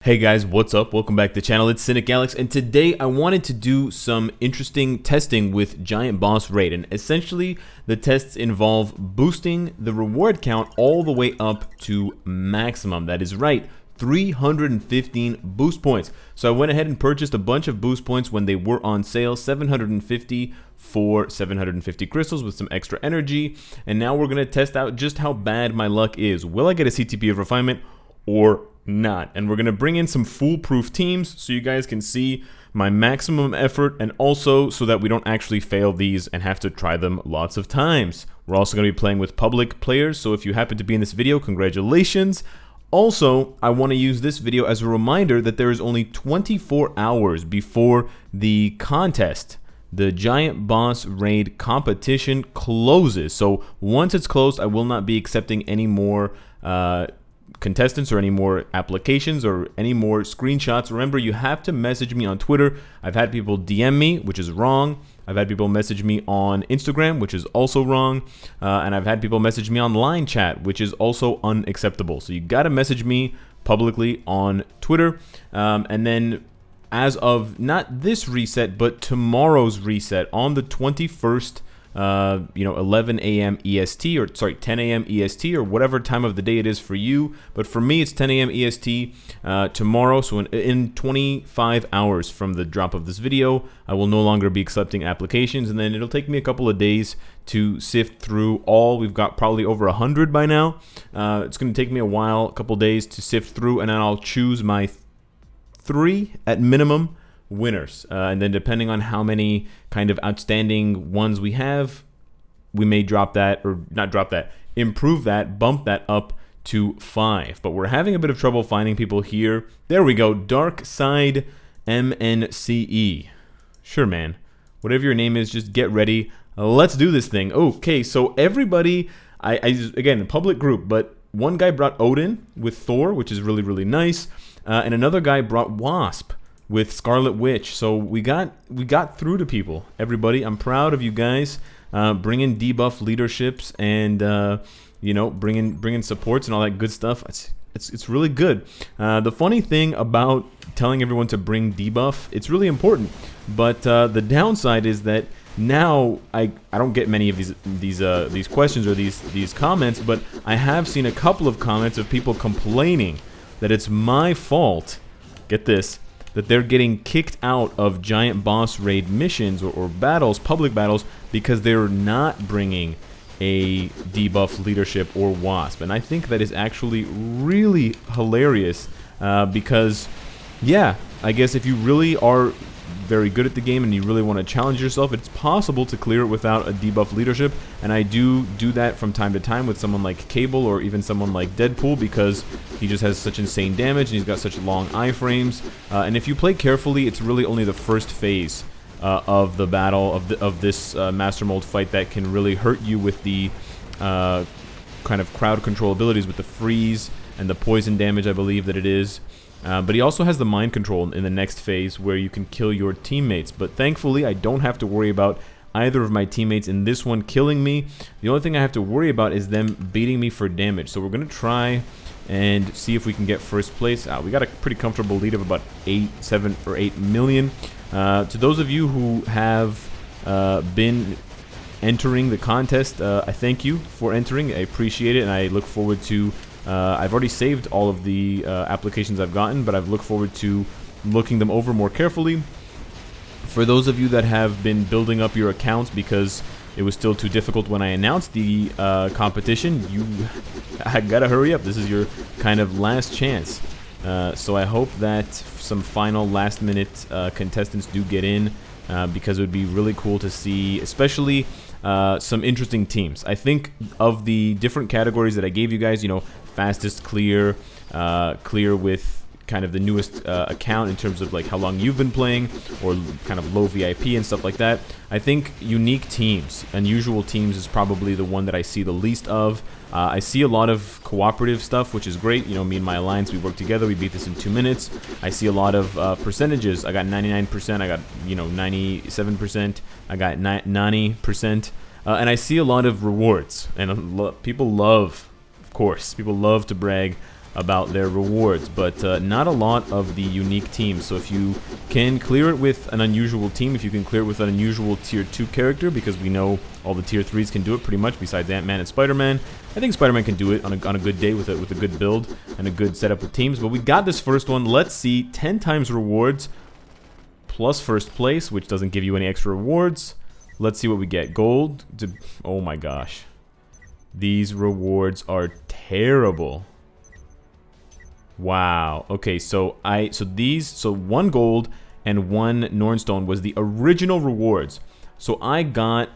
Hey guys, what's up? Welcome back to the channel. It's Cynicalex, and today I wanted to do some interesting testing with Giant Boss Raid. And essentially, the tests involve boosting the reward count all the way up to maximum. That is right, 315 boost points. So I went ahead and purchased a bunch of boost points when they were on sale, 750 for 750 crystals with some extra energy. And now we're going to test out just how bad my luck is. Will I get a CTP of refinement or not? And we're going to bring in some foolproof teams so you guys can see my maximum effort, and also so that we don't actually fail these and have to try them lots of times. We're also going to be playing with public players, so if you happen to be in this video, congratulations. Also, I want to use this video as a reminder that there is only 24 hours before the contest. The Giant Boss Raid competition closes. So once it's closed, I will not be accepting any more contestants or any more applications or any more screenshots. Remember, you have to message me on Twitter. I've had people DM me, which is wrong. I've had people message me on Instagram, which is also wrong. And I've had people message me on line chat, which is also unacceptable. So you got to message me publicly on Twitter. And then as of not this reset, but tomorrow's reset on the 21st, 11 a.m. EST, or sorry, 10 a.m. EST, or whatever time of the day it is for you. But for me, it's 10 a.m. EST tomorrow. So in 25 hours from the drop of this video, I will no longer be accepting applications, and then it'll take me a couple of days to sift through all. We've got probably over 100 by now. It's going to take me a while, a couple days to sift through, and then I'll choose my 3 at minimum winners, and then depending on how many kind of outstanding ones we have, we may drop that, or not drop that, improve that, bump that up to 5. But we're having a bit of trouble finding people here. There we go, Dark Side MNCE. Sure, man, whatever your name is, just get ready. Let's do this thing. Okay, so everybody, I again, public group, but one guy brought Odin with Thor, which is really nice, and another guy brought Wasp with Scarlet Witch. So we got through to people. Everybody, I'm proud of you guys. Bringing debuff leaderships and bringing supports and all that good stuff. It's really good. The funny thing about telling everyone to bring debuff, it's really important. But the downside is that now I don't get many of these questions or these comments, but I have seen a couple of comments of people complaining that it's my fault. Get this, that they're getting kicked out of Giant Boss Raid missions or battles, public battles, because they're not bringing a debuff leadership or Wasp. And I think that is actually really hilarious because, yeah, I guess if you really are very good at the game and you really want to challenge yourself, it's possible to clear it without a debuff leadership. And I do that from time to time with someone like Cable or even someone like Deadpool, because he just has such insane damage and he's got such long iframes. And if you play carefully, it's really only the first phase of the battle of this Master Mold fight that can really hurt you with the kind of crowd control abilities with the freeze and the poison damage, I believe that it is. But he also has the mind control in the next phase where you can kill your teammates. But thankfully, I don't have to worry about either of my teammates in this one killing me. The only thing I have to worry about is them beating me for damage. So we're going to try and see if we can get first place. We got a pretty comfortable lead of about 7 or 8 million. To those of you who have been entering the contest, I thank you for entering. I appreciate it, and I look forward to I've already saved all of the applications I've gotten, but I've looked forward to looking them over more carefully. For those of you that have been building up your accounts because it was still too difficult when I announced the competition, I gotta hurry up. This is your kind of last chance. So I hope that some final last-minute contestants do get in, because it would be really cool to see, especially some interesting teams. I think of the different categories that I gave you guys, fastest clear, clear with kind of the newest account in terms of like how long you've been playing, or kind of low VIP and stuff like that. I think unique teams, unusual teams is probably the one that I see the least of. I see a lot of cooperative stuff, which is great. Me and my alliance, we work together, we beat this in 2 minutes. I see a lot of percentages. I got 99%, I got 97%, I got 90%, and I see a lot of rewards. And people love, of course, people love to brag about their rewards, but not a lot of the unique teams. So if you can clear it with an unusual team, if you can clear it with an unusual tier 2 character, because we know all the tier 3s can do it pretty much besides Ant-Man and Spider-Man. I think Spider-Man can do it on a good day with a good build and a good setup with teams. But we got this first one. Let's see, 10 times rewards plus first place, which doesn't give you any extra rewards. Let's see what we get. Gold. Oh my gosh. These rewards are terrible. Wow. Okay, so one gold and one Nornstone was the original rewards. So I got,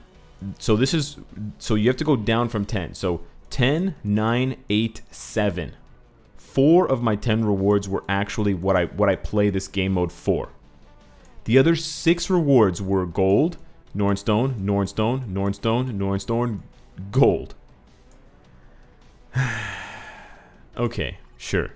so you have to go down from 10. So 10, 9, 8, 7. 4 of my 10 rewards were actually what I play this game mode for. The other 6 rewards were gold, Nornstone, Nornstone, Nornstone, Nornstone, gold. Okay, sure.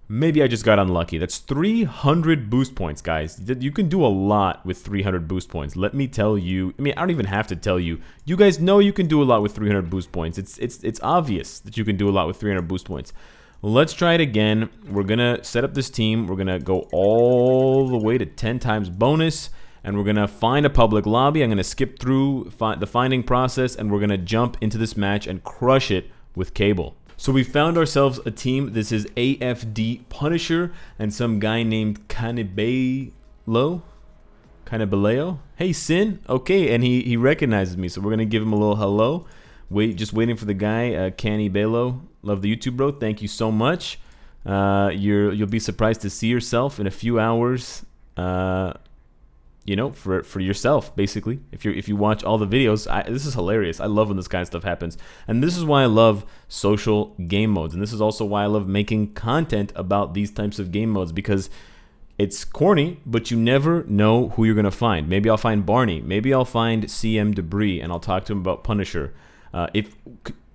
Maybe I just got unlucky. That's 300 boost points, guys. You can do a lot with 300 boost points. Let me tell you. I mean, I don't even have to tell you. You guys know you can do a lot with 300 boost points. It's obvious that you can do a lot with 300 boost points. Let's try it again. We're going to set up this team. We're going to go all the way to 10 times bonus. And we're going to find a public lobby. I'm going to skip through the finding process. And we're going to jump into this match and crush it with Cable. So we found ourselves a team. This is AFD Punisher and some guy named Canibalo. Hey, Sin. Okay, and he recognizes me, so we're gonna give him a little hello. Just waiting for the guy, Canibalo. Love the YouTube, bro. Thank you so much. You'll be surprised to see yourself in a few hours. You know, for yourself, basically. If you watch all the videos, this is hilarious. I love when this kind of stuff happens. And this is why I love social game modes. And this is also why I love making content about these types of game modes, because it's corny, but you never know who you're going to find. Maybe I'll find Barney. Maybe I'll find CM Debris, and I'll talk to him about Punisher.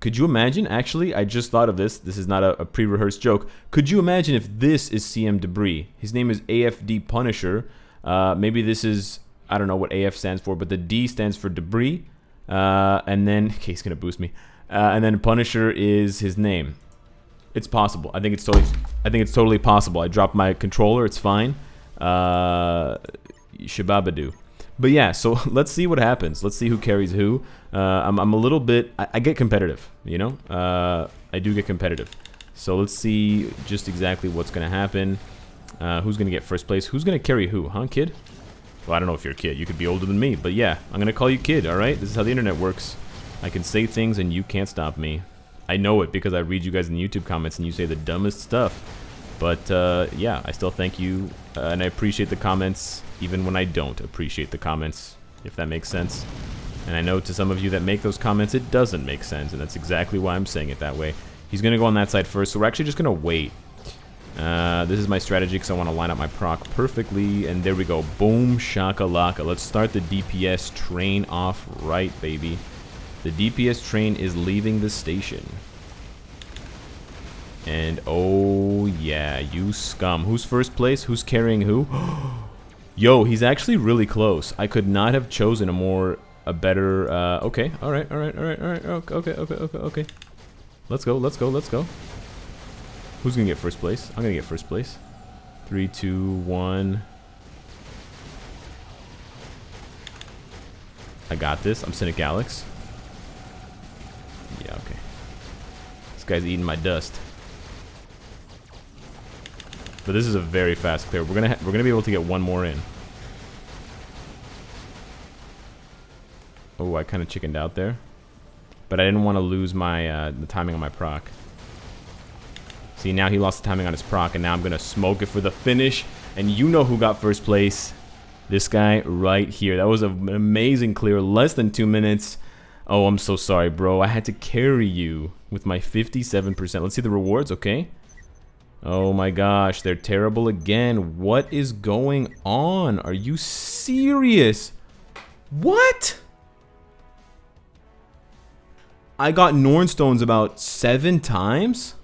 Could you imagine, actually, I just thought of this. This is not a pre-rehearsed joke. Could you imagine if this is CM Debris? His name is AFD Punisher. Maybe this is, I don't know what AF stands for, but the D stands for Debris. And then, okay, he's going to boost me. And then Punisher is his name. It's possible. I think it's totally possible. I dropped my controller. It's fine. Shababadoo. But yeah, so let's see what happens. Let's see who carries who. I'm a little bit, I get competitive, you know? I do get competitive. So let's see just exactly what's going to happen. Who's going to get first place? Who's going to carry who, huh, kid? Well, I don't know if you're a kid. You could be older than me. But yeah, I'm going to call you kid, all right? This is how the internet works. I can say things and you can't stop me. I know it because I read you guys in the YouTube comments and you say the dumbest stuff. But yeah, I still thank you. And I appreciate the comments even when I don't appreciate the comments, if that makes sense. And I know to some of you that make those comments, it doesn't make sense. And that's exactly why I'm saying it that way. He's going to go on that side first. So we're actually just going to wait. This is my strategy because I want to line up my proc perfectly. And there we go. Boom, shakalaka. Let's start the DPS train off right, baby. The DPS train is leaving the station. And oh yeah, you scum. Who's first place? Who's carrying who? Yo, he's actually really close. I could not have chosen a better, okay. Alright. Okay. Let's go. Who's gonna get first place? I'm gonna get first place. 3, 2, 1. I got this. I'm Cynicalex. Yeah, okay. This guy's eating my dust. But this is a very fast clear. We're gonna be able to get one more in. Oh, I kind of chickened out there, but I didn't want to lose my the timing on my proc. See, now he lost the timing on his proc, and now I'm gonna smoke it for the finish. And you know who got first place? This guy right here. That was an amazing clear, less than 2 minutes. Oh, I'm so sorry, bro. I had to carry you with my 57%. Let's see the rewards, okay? Oh my gosh, they're terrible again. What is going on? Are you serious? What? I got Nornstones about 7 times?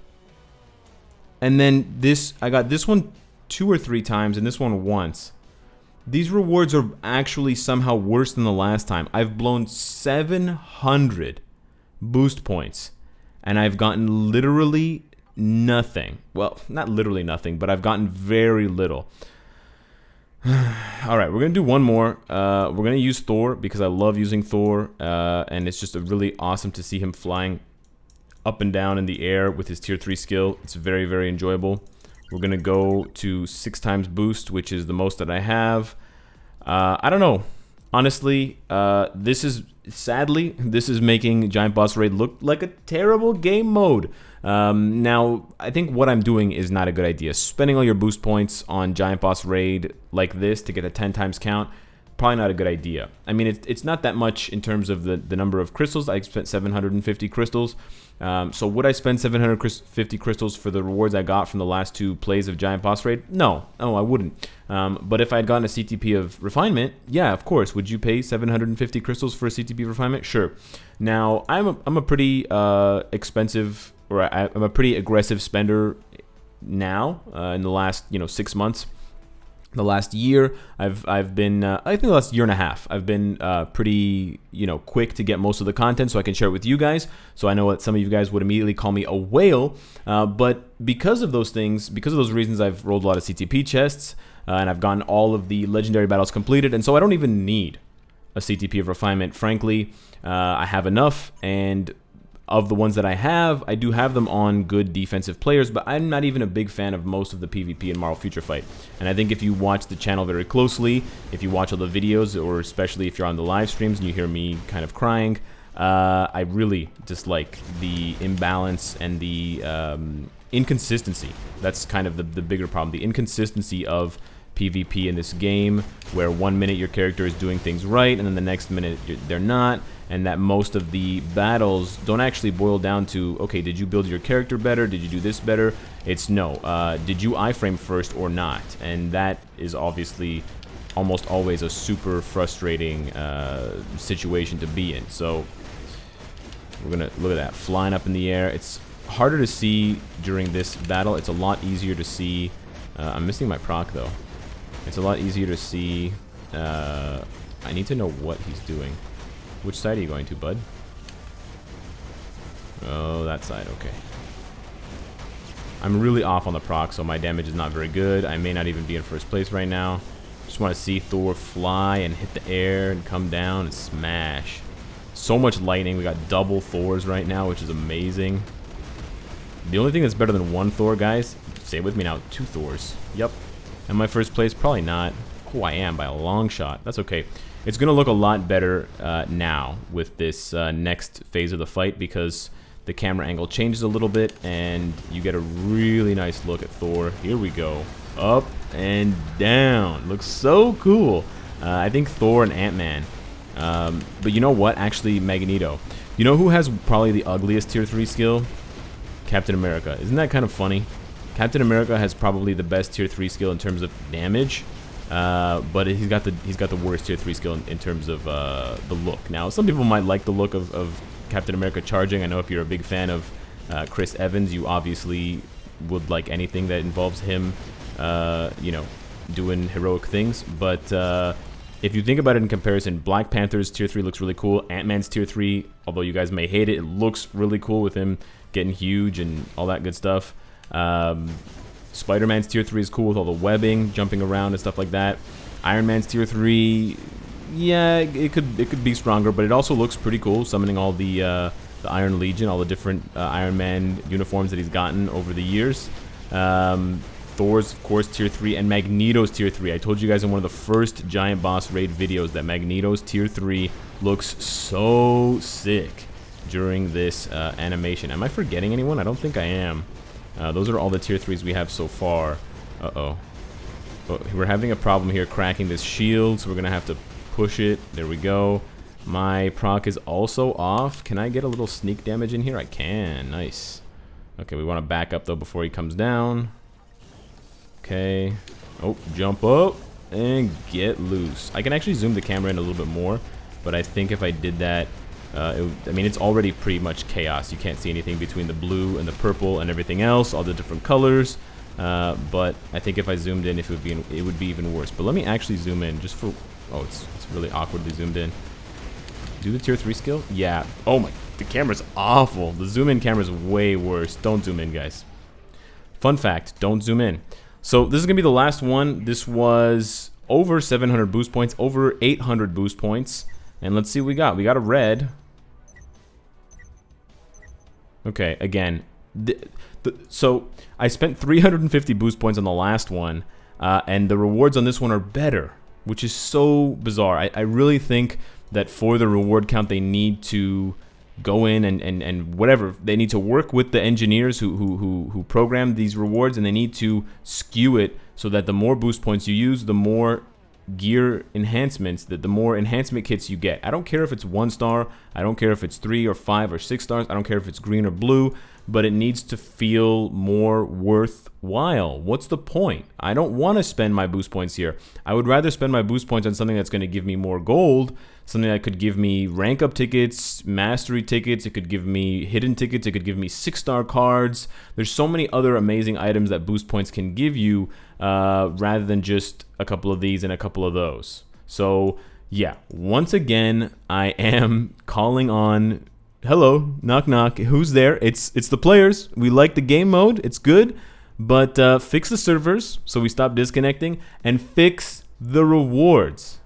And then I got this one 2 or 3 times and this one once. These rewards are actually somehow worse than the last time. I've blown 700 boost points. And I've gotten literally nothing. Well, not literally nothing, but I've gotten very little. All right, we're going to do one more. We're going to use Thor because I love using Thor, and it's just really awesome to see him flying up and down in the air with his tier 3 skill. It's very, very enjoyable. We're going to go to 6 times boost, which is the most that I have. I don't know. Honestly, sadly, this is making Giant Boss Raid look like a terrible game mode. Now, I think what I'm doing is not a good idea. Spending all your boost points on Giant Boss Raid like this to get a 10 times count, probably not a good idea. I mean, it's not that much in terms of the number of crystals. I spent 750 crystals. So would I spend 750 crystals for the rewards I got from the last 2 plays of Giant Boss Raid? No, I wouldn't. But if I had gotten a CTP of Refinement, yeah, of course. Would you pay 750 crystals for a CTP of Refinement? Sure. Now, I'm a pretty expensive, or I'm a pretty aggressive spender now in the last 6 months. The last year, I've been, I think the last year and a half, I've been pretty, quick to get most of the content so I can share it with you guys. So I know that some of you guys would immediately call me a whale, but because of those things, because of those reasons, I've rolled a lot of CTP chests, and I've gotten all of the legendary battles completed, and so I don't even need a CTP of Refinement. Frankly, I have enough, and of the ones that I have, I do have them on good defensive players, but I'm not even a big fan of most of the PvP in Marvel Future Fight. And I think if you watch the channel very closely, if you watch all the videos, or especially if you're on the live streams and you hear me kind of crying, I really dislike the imbalance and the inconsistency. That's kind of the bigger problem. The inconsistency of PvP in this game, where 1 minute your character is doing things right, and then the next minute they're not, and that most of the battles don't actually boil down to, okay, did you build your character better? Did you do this better? It's no. Did you iframe first or not? And that is obviously almost always a super frustrating situation to be in. So we're gonna look at that flying up in the air. It's harder to see during this battle. It's a lot easier to see. I'm missing my proc though. It's a lot easier to see. I need to know what he's doing. Which side are you going to, bud? Oh, that side, okay. I'm really off on the proc, so my damage is not very good. I may not even be in first place right now. Just want to see Thor fly and hit the air and come down and smash. So much lightning. We got double Thors right now, which is amazing. The only thing that's better than 1 Thor, guys, say it with me now, 2 Thors. Yep. Am I first place? Probably not. Oh, I am by a long shot. That's okay. It's going to look a lot better now with this next phase of the fight, because the camera angle changes a little bit and you get a really nice look at Thor. Here we go. Up and down. Looks so cool. I think Thor and Ant-Man. But you know what? Actually, Magneto. You know who has probably the ugliest tier 3 skill? Captain America. Isn't that kind of funny? Captain America has probably the best tier 3 skill in terms of damage. But he's got the worst tier 3 skill in terms of the look. Now, some people might like the look of Captain America charging. I know if you're a big fan of Chris Evans, you obviously would like anything that involves him, doing heroic things. But if you think about it in comparison, Black Panther's tier 3 looks really cool. Ant-Man's tier 3, although you guys may hate it, it looks really cool with him getting huge and all that good stuff. Spider-Man's tier 3 is cool with all the webbing, jumping around and stuff like that. Iron Man's tier 3, yeah, it could be stronger, but it also looks pretty cool, summoning all the Iron Legion, all the different Iron Man uniforms that he's gotten over the years. Thor's, of course, tier 3, and Magneto's tier 3. I told you guys in one of the first Giant Boss Raid videos that Magneto's tier 3 looks so sick during this animation. Am I forgetting anyone? I don't think I am. Those are all the tier 3s we have so far. Uh-oh. But we're having a problem here cracking this shield, so we're going to have to push it. There we go. My proc is also off. Can I get a little sneak damage in here? I can. Nice. Okay, we want to back up, though, before he comes down. Okay. Oh, jump up and get loose. I can actually zoom the camera in a little bit more, but I think if I did that, I mean, it's already pretty much chaos. You can't see anything between the blue and the purple and everything else, all the different colors. But I think if I zoomed in, it would be even worse. But let me actually zoom in just for... Oh, it's really awkwardly zoomed in. Do the tier 3 skill? Yeah. Oh my... The camera's awful. The zoom in camera's way worse. Don't zoom in, guys. Fun fact, don't zoom in. So this is gonna be the last one. This was over 700 boost points, over 800 boost points. And let's see what we got. We got a red. Okay, again, so I spent 350 boost points on the last one, and the rewards on this one are better, which is so bizarre. I really think that for the reward count, they need to go in and whatever, they need to work with the engineers who program these rewards, and they need to skew it so that the more boost points you use, the more gear enhancements, the more enhancement kits you get. I don't care if it's 1 star, I don't care if it's 3 or 5 or 6 stars, I don't care if it's green or blue, but it needs to feel more worthwhile. What's the point? I don't want to spend my boost points here. I would rather spend my boost points on something that's going to give me more gold, something that could give me rank up tickets, mastery tickets, it could give me hidden tickets, it could give me 6-star cards. There's so many other amazing items that boost points can give you, rather than just a couple of these and a couple of those. So yeah, once again, I am calling on, hello, knock knock, who's there? It's the players. We like the game mode, it's good, but fix the servers so we stop disconnecting, and fix the rewards,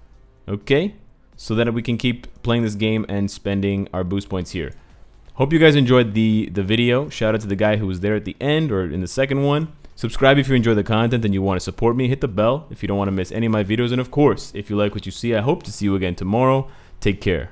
okay? So that we can keep playing this game and spending our boost points here. Hope you guys enjoyed the video. Shout out to the guy who was there at the end or in the second one. Subscribe if you enjoy the content and you want to support me. Hit the bell if you don't want to miss any of my videos. And of course, if you like what you see, I hope to see you again tomorrow. Take care.